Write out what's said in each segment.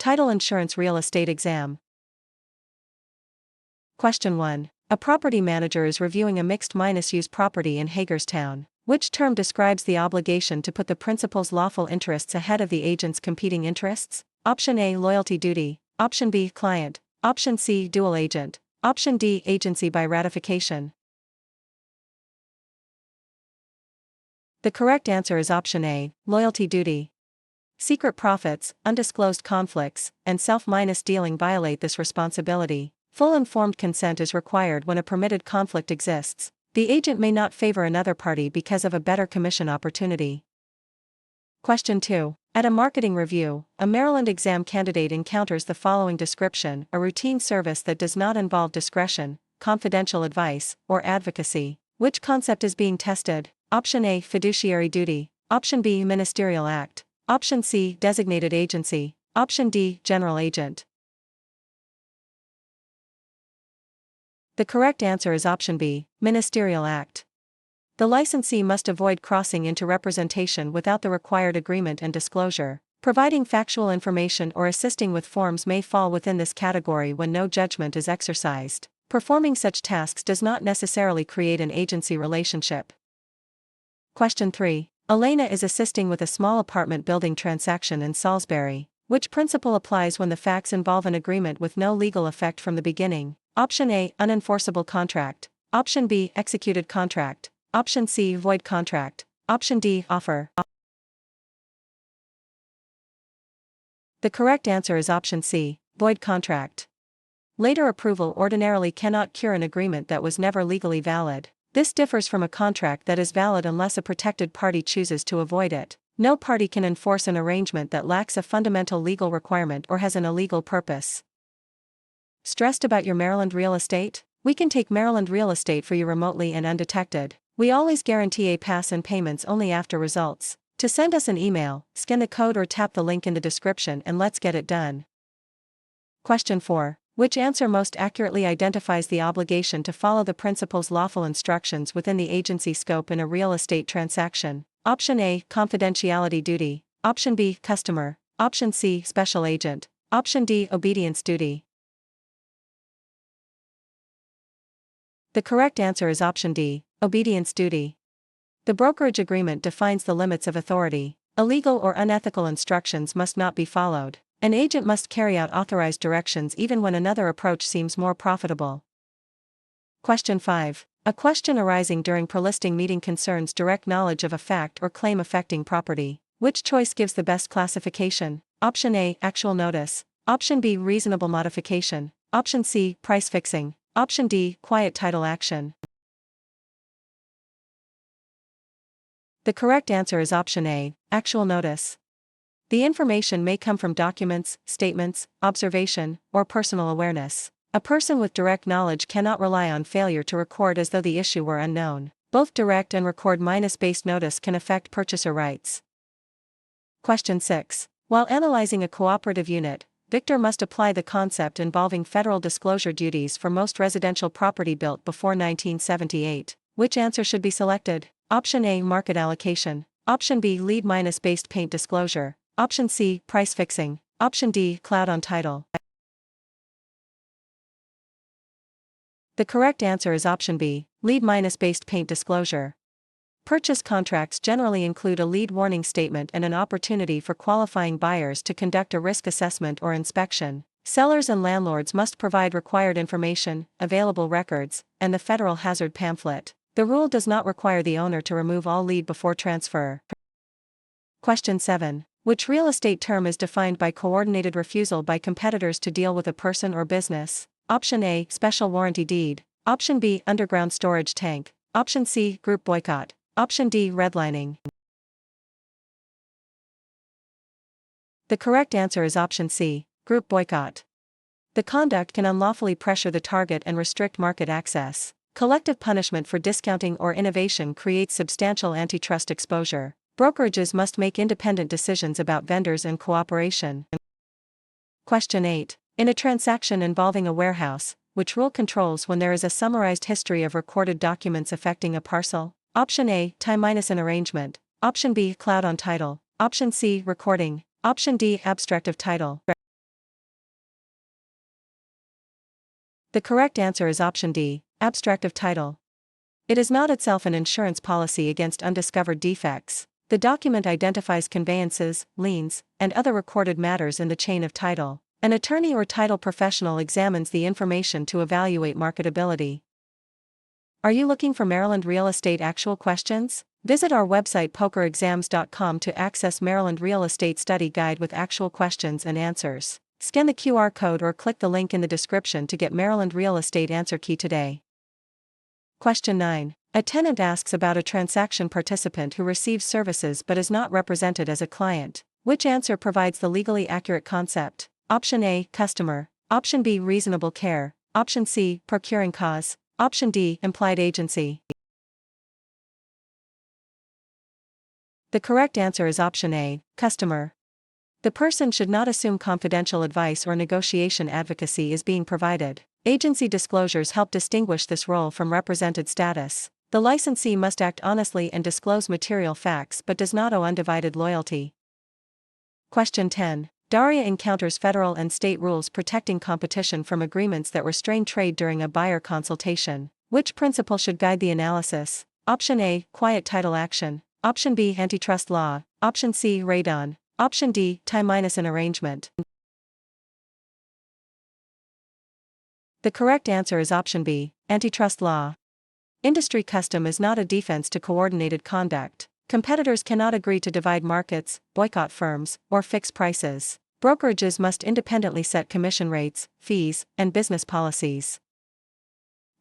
Title insurance real estate exam. Question 1. A property manager is reviewing a mixed-use property in Hagerstown. Which term describes the obligation to put the principal's lawful interests ahead of the agent's competing interests? Option A. Loyalty duty. Option B. Client. Option C. Dual agent. Option D. Agency by ratification. The correct answer is option A. Loyalty duty. Secret profits, undisclosed conflicts, and self-dealing violate this responsibility. Full informed consent is required when a permitted conflict exists. The agent may not favor another party because of a better commission opportunity. Question 2. At a marketing review, a Maryland exam candidate encounters the following description: a routine service that does not involve discretion, confidential advice, or advocacy. Which concept is being tested? Option A. Fiduciary duty. Option B. Ministerial act. Option C. Designated agency. Option D. General agent. The correct answer is option B. Ministerial act. The licensee must avoid crossing into representation without the required agreement and disclosure. Providing factual information or assisting with forms may fall within this category when no judgment is exercised. Performing such tasks does not necessarily create an agency relationship. Question 3. Elena is assisting with a small apartment building transaction in Salisbury. Which principle applies when the facts involve an agreement with no legal effect from the beginning? Option A. Unenforceable contract. Option B. Executed contract. Option C. Void contract. Option D. Offer. The correct answer is option C. Void contract. Later approval ordinarily cannot cure an agreement that was never legally valid. This differs from a contract that is valid unless a protected party chooses to avoid it. No party can enforce an arrangement that lacks a fundamental legal requirement or has an illegal purpose. Stressed about your Maryland real estate? We can take Maryland real estate for you remotely and undetected. We always guarantee a pass and payments only after results. To send us an email, scan the code or tap the link in the description and let's get it done. Question 4. Which answer most accurately identifies the obligation to follow the principal's lawful instructions within the agency scope in a real estate transaction? Option A. Confidentiality duty. Option B. Customer. Option C. Special agent. Option D. Obedience duty. The correct answer is option D. Obedience duty. The brokerage agreement defines the limits of authority. Illegal or unethical instructions must not be followed. An agent must carry out authorized directions even when another approach seems more profitable. Question 5. A question arising during pre-listing meeting concerns direct knowledge of a fact or claim affecting property. Which choice gives the best classification? Option A. Actual notice. Option B. Reasonable modification. Option C. Price fixing. Option D. Quiet title action. The correct answer is option A. Actual notice. The information may come from documents, statements, observation, or personal awareness. A person with direct knowledge cannot rely on failure to record as though the issue were unknown. Both direct and record-based notice can affect purchaser rights. Question 6. While analyzing a cooperative unit, Victor must apply the concept involving federal disclosure duties for most residential property built before 1978. Which answer should be selected? Option A. Market allocation. Option B. Lead-based paint disclosure. Option C. Price fixing. Option D. Cloud on title. The correct answer is option B. Lead-based paint disclosure. Purchase contracts generally include a lead warning statement and an opportunity for qualifying buyers to conduct a risk assessment or inspection. Sellers and landlords must provide required information, available records, and the federal hazard pamphlet. The rule does not require the owner to remove all lead before transfer. Question 7. Which real estate term is defined by coordinated refusal by competitors to deal with a person or business? Option A. Special warranty deed. Option B. Underground storage tank. Option C. Group boycott. Option D. Redlining. The correct answer is option C. Group boycott. The conduct can unlawfully pressure the target and restrict market access. Collective punishment for discounting or innovation creates substantial antitrust exposure. Brokerages must make independent decisions about vendors and cooperation. Question 8. In a transaction involving a warehouse, which rule controls when there is a summarized history of recorded documents affecting a parcel? Option A. Time-an arrangement. Option B. Cloud on title. Option C. Recording. Option D. Abstract of title. The correct answer is option D, abstract of title. It is not itself an insurance policy against undiscovered defects. The document identifies conveyances, liens, and other recorded matters in the chain of title. An attorney or title professional examines the information to evaluate marketability. Are you looking for Maryland real estate actual questions? Visit our website pokerexams.com to access Maryland Real Estate Study Guide with actual questions and answers. Scan the QR code or click the link in the description to get Maryland Real Estate Answer Key today. Question 9. A tenant asks about a transaction participant who receives services but is not represented as a client. Which answer provides the legally accurate concept? Option A, customer. Option B, reasonable care. Option C, procuring cause. Option D, implied agency. The correct answer is option A, customer. The person should not assume confidential advice or negotiation advocacy is being provided. Agency disclosures help distinguish this role from represented status. The licensee must act honestly and disclose material facts but does not owe undivided loyalty. Question 10. Daria encounters federal and state rules protecting competition from agreements that restrain trade during a buyer consultation. Which principle should guide the analysis? Option A, quiet title action. Option B, antitrust law. Option C, radon. Option D, time-an arrangement. The correct answer is option B, antitrust law. Industry custom is not a defense to coordinated conduct. Competitors cannot agree to divide markets, boycott firms, or fix prices. Brokerages must independently set commission rates, fees, and business policies.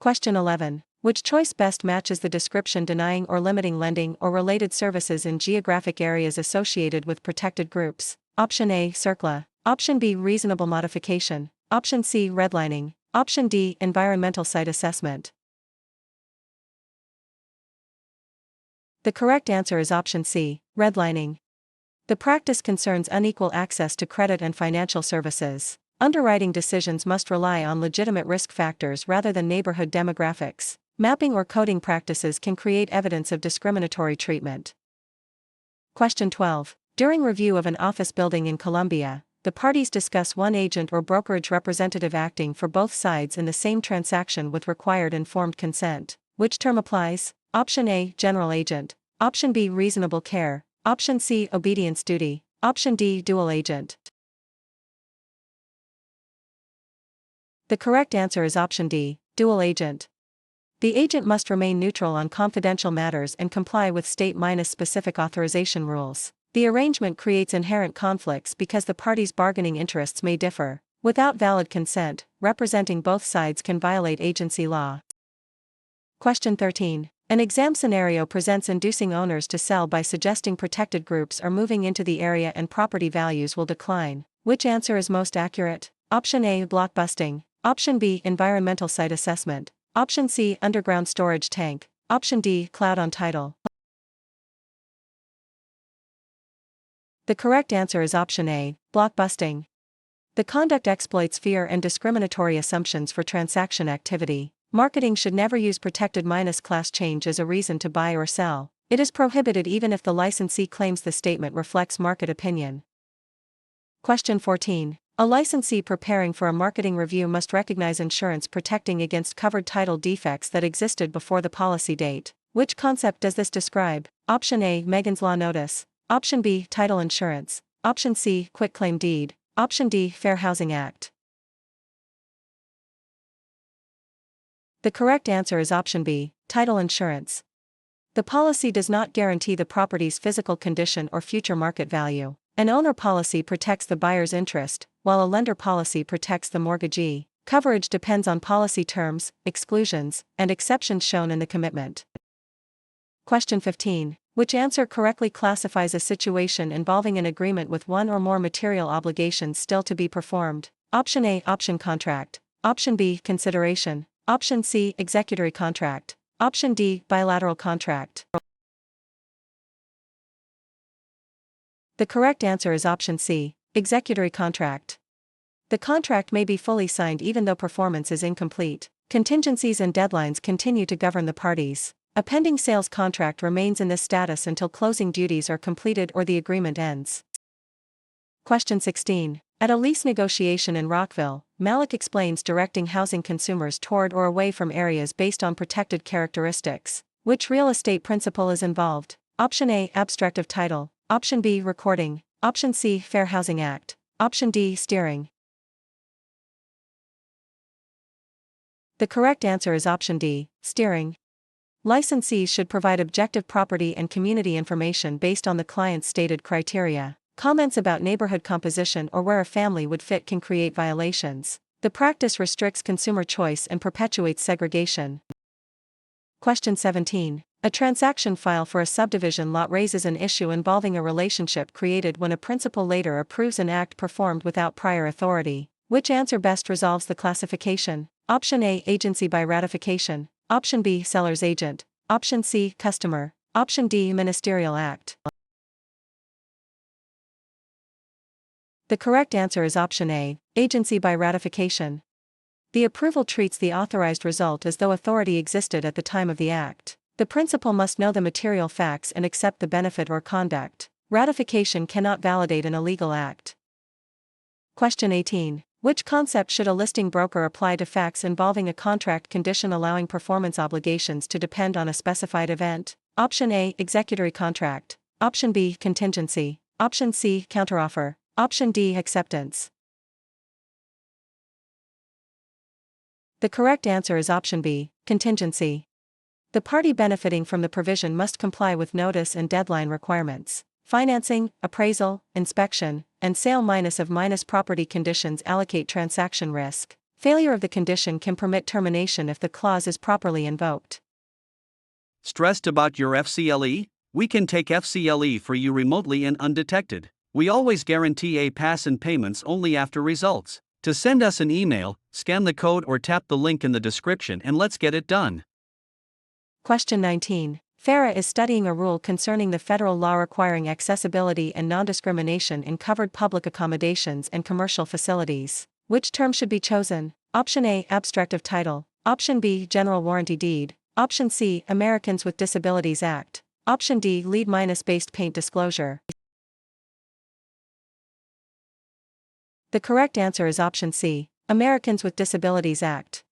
Question 11. Which choice best matches the description denying or limiting lending or related services in geographic areas associated with protected groups? Option A, CERCLA. Option B, reasonable modification. Option C, redlining. Option D, environmental site assessment. The correct answer is option C, redlining. The practice concerns unequal access to credit and financial services. Underwriting decisions must rely on legitimate risk factors rather than neighborhood demographics. Mapping or coding practices can create evidence of discriminatory treatment. Question 12. During review of an office building in Columbia, the parties discuss one agent or brokerage representative acting for both sides in the same transaction with required informed consent. Which term applies? Option A, general agent. Option B, reasonable care. Option C, obedience duty. Option D, dual agent. The correct answer is option D, dual agent. The agent must remain neutral on confidential matters and comply with state-specific authorization rules. The arrangement creates inherent conflicts because the parties' bargaining interests may differ. Without valid consent, representing both sides can violate agency law. Question 13. An exam scenario presents inducing owners to sell by suggesting protected groups are moving into the area and property values will decline. Which answer is most accurate? Option A, blockbusting. Option B, environmental site assessment. Option C, underground storage tank. Option D, cloud on title. The correct answer is option A, blockbusting. The conduct exploits fear and discriminatory assumptions for transaction activity. Marketing should never use protected class change as a reason to buy or sell. It is prohibited even if the licensee claims the statement reflects market opinion. Question 14. A licensee preparing for a marketing review must recognize insurance protecting against covered title defects that existed before the policy date. Which concept does this describe? Option A, Megan's Law Notice. Option B, title insurance. Option C, quitclaim deed. Option D, Fair Housing Act. The correct answer is option B, title insurance. The policy does not guarantee the property's physical condition or future market value. An owner policy protects the buyer's interest, while a lender policy protects the mortgagee. Coverage depends on policy terms, exclusions, and exceptions shown in the commitment. Question 15. Which answer correctly classifies a situation involving an agreement with one or more material obligations still to be performed? Option A, option contract. Option B, consideration. Option C, executory contract. Option D, bilateral contract. The correct answer is option C, executory contract. The contract may be fully signed even though performance is incomplete. Contingencies and deadlines continue to govern the parties. A pending sales contract remains in this status until closing duties are completed or the agreement ends. Question 16. At a lease negotiation in Rockville, Malik explains directing housing consumers toward or away from areas based on protected characteristics. Which real estate principle is involved? Option A, abstract of title. Option B, recording. Option C, Fair Housing Act. Option D, steering. The correct answer is option D, steering. Licensees should provide objective property and community information based on the client's stated criteria. Comments about neighborhood composition or where a family would fit can create violations. The practice restricts consumer choice and perpetuates segregation. Question 17. A transaction file for a subdivision lot raises an issue involving a relationship created when a principal later approves an act performed without prior authority. Which answer best resolves the classification? Option A, agency by ratification. Option B, seller's agent. Option C, customer. Option D, ministerial act. The correct answer is option A, agency by ratification. The approval treats the authorized result as though authority existed at the time of the act. The principal must know the material facts and accept the benefit or conduct. Ratification cannot validate an illegal act. Question 18. Which concept should a listing broker apply to facts involving a contract condition allowing performance obligations to depend on a specified event? Option A, executory contract. Option B, contingency. Option C, counteroffer. Option D, acceptance. The correct answer is option B, contingency. The party benefiting from the provision must comply with notice and deadline requirements. Financing, appraisal, inspection, and sale minus property conditions allocate transaction risk. Failure of the condition can permit termination if the clause is properly invoked. Stressed about your FCLE? We can take FCLE for you remotely and undetected. We always guarantee a pass in payments only after results. To send us an email, scan the code or tap the link in the description and let's get it done. Question 19. FARA is studying a rule concerning the federal law requiring accessibility and non-discrimination in covered public accommodations and commercial facilities. Which term should be chosen? Option A, abstract of title. Option B, general warranty deed. Option C, Americans with Disabilities Act. Option D, lead-based paint disclosure. The correct answer is option C, Americans with Disabilities Act.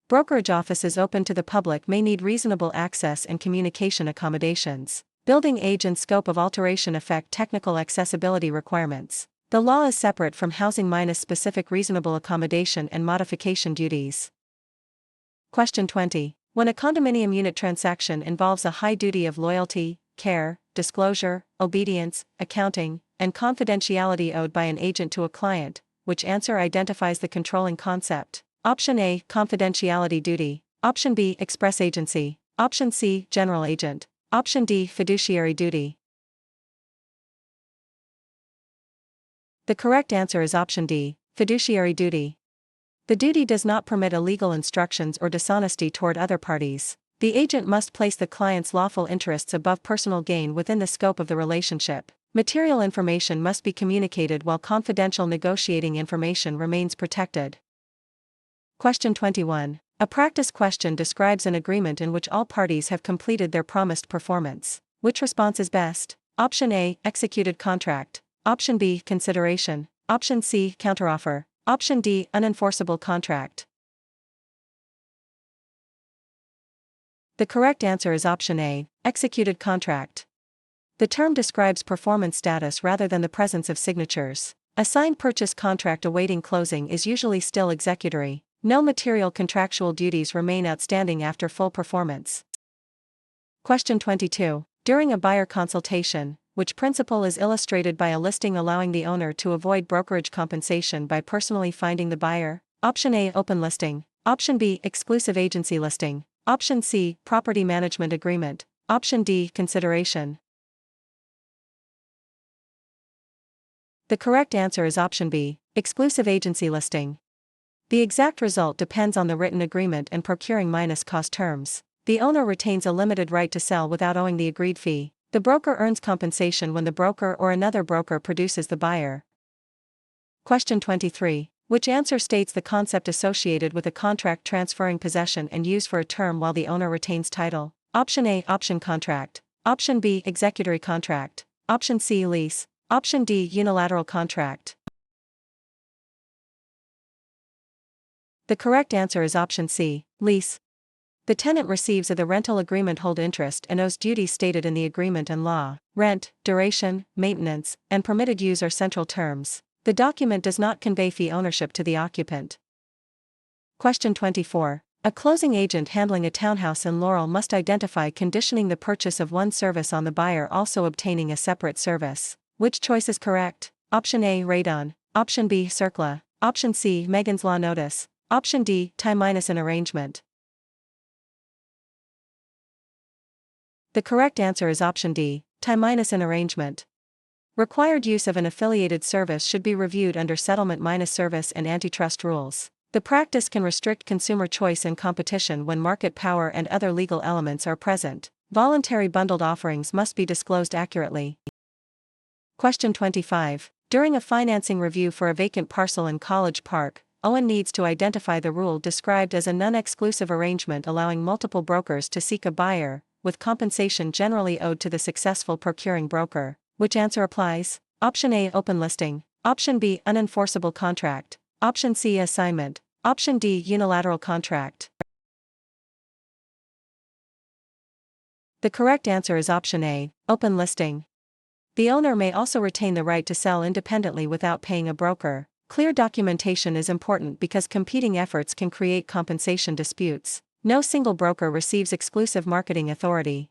Brokerage offices open to the public may need reasonable access and communication accommodations. Building age and scope of alteration affect technical accessibility requirements. The law is separate from housing specific reasonable accommodation and modification duties. Question 20. When a condominium unit transaction involves a high duty of loyalty, care, disclosure, obedience, accounting, and confidentiality owed by an agent to a client, which answer identifies the controlling concept? Option A, confidentiality duty. Option B, express agency. Option C, general agent. Option D, fiduciary duty. The correct answer is option D, fiduciary duty. The duty does not permit illegal instructions or dishonesty toward other parties. The agent must place the client's lawful interests above personal gain within the scope of the relationship. Material information must be communicated while confidential negotiating information remains protected. Question 21. A practice question describes an agreement in which all parties have completed their promised performance. Which response is best? Option A, executed contract. Option B, consideration. Option C, counteroffer. Option D, unenforceable contract. The correct answer is option A, executed contract. The term describes performance status rather than the presence of signatures. A signed purchase contract awaiting closing is usually still executory. No material contractual duties remain outstanding after full performance. Question 22. During a buyer consultation, which principle is illustrated by a listing allowing the owner to avoid brokerage compensation by personally finding the buyer? Option A, open listing. Option B, exclusive agency listing. Option C, property management agreement. Option D, consideration. The correct answer is option B, exclusive agency listing. The exact result depends on the written agreement and procuring cost terms. The owner retains a limited right to sell without owing the agreed fee. The broker earns compensation when the broker or another broker produces the buyer. Question 23. Which answer states the concept associated with a contract transferring possession and used for a term while the owner retains title? Option A, option contract. Option B, executory contract. Option C, lease. Option D, unilateral contract. The correct answer is option C, lease. The tenant receives of the rental agreement hold interest and owes duties stated in the agreement and law. Rent, duration, maintenance, and permitted use are central terms. The document does not convey fee ownership to the occupant. Question 24. A closing agent handling a townhouse in Laurel must identify conditioning the purchase of one service on the buyer also obtaining a separate service. Which choice is correct? Option A, radon. Option B, CERCLA. Option C, Megan's Law Notice. Option D, time minus an arrangement. The correct answer is option D, time minus an arrangement. Required use of an affiliated service should be reviewed under settlement minus service and antitrust rules. The practice can restrict consumer choice and competition when market power and other legal elements are present. Voluntary bundled offerings must be disclosed accurately. Question 25. During a financing review for a vacant parcel in College Park, Owen needs to identify the rule described as a non-exclusive arrangement allowing multiple brokers to seek a buyer, with compensation generally owed to the successful procuring broker. Which answer applies? Option A, open listing. Option B, unenforceable contract. Option C, assignment. Option D, unilateral contract. The correct answer is option A, open listing. The owner may also retain the right to sell independently without paying a broker. Clear documentation is important because competing efforts can create compensation disputes. No single broker receives exclusive marketing authority.